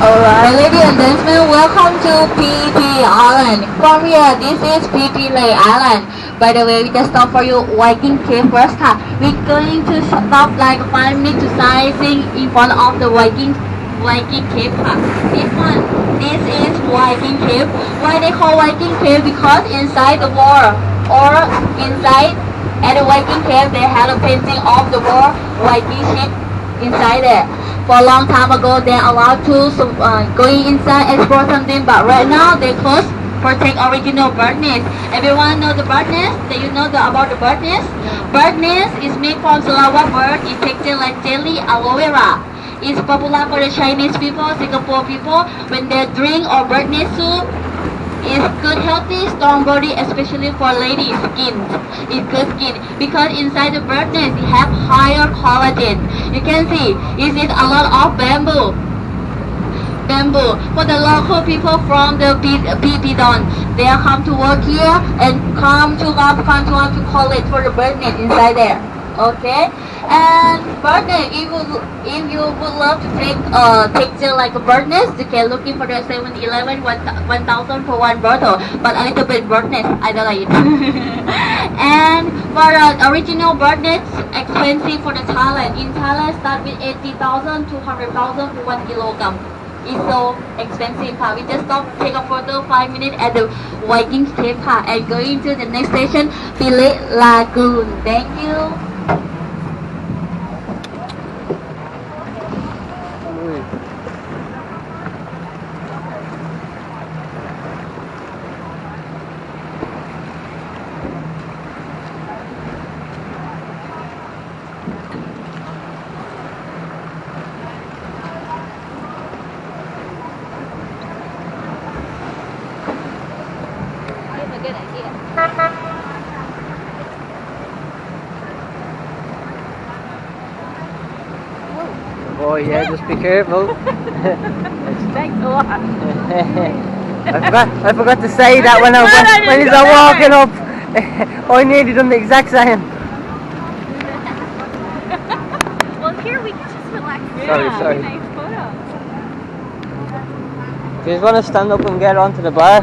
Alright, ladies and gentlemen, welcome to Phi Phi Island. From here, this is Phi Phi Island. By the way, we just stop for you Viking Cave first. We're going to stop like 5 minutes to sightseeing in front of the Viking Cave. This is Viking Cave. Why they call Viking Cave? Because inside the wall or inside at the Viking Cave, they had a painting of the war Viking ship inside there. For a long time ago, they're allowed to going inside explore something, but right now they close protect original bird nest. Everyone know the bird nest? Do you know about the bird nest? Bird nest is made from flower bird. It texture like jelly, aloe vera. It's popular for the Chinese people, Singapore people when they drink or bird nest soup. It's good, healthy, strong body, especially for ladies' skin. It's good skin because inside the bird nest it have higher collagen. You can see it is a lot of bamboo. For the local people from the Pidon, they come to work here and come to college for the bird nest inside there. Okay, and bird nest. If you would love to take picture like a bird nest, you can looking for the 7-Eleven 1,000 for one bottle, but a little bit bird nest. I don't like it. And for the original bird nest, expensive for the Thailand. In Thailand, start with 80,000 to 100,000 for 1 kilogram. It's so expensive. We just stop, take a photo 5 minutes at the Viking Cave and going to the next station, Philet Lagoon. Thank you. Oh yeah, just be careful. Thanks a lot. I forgot to say that when he's walking up. I nearly done the exact same. Well, here we can just relax. Sorry. Nice photo. Do you just want to stand up and get onto the bar?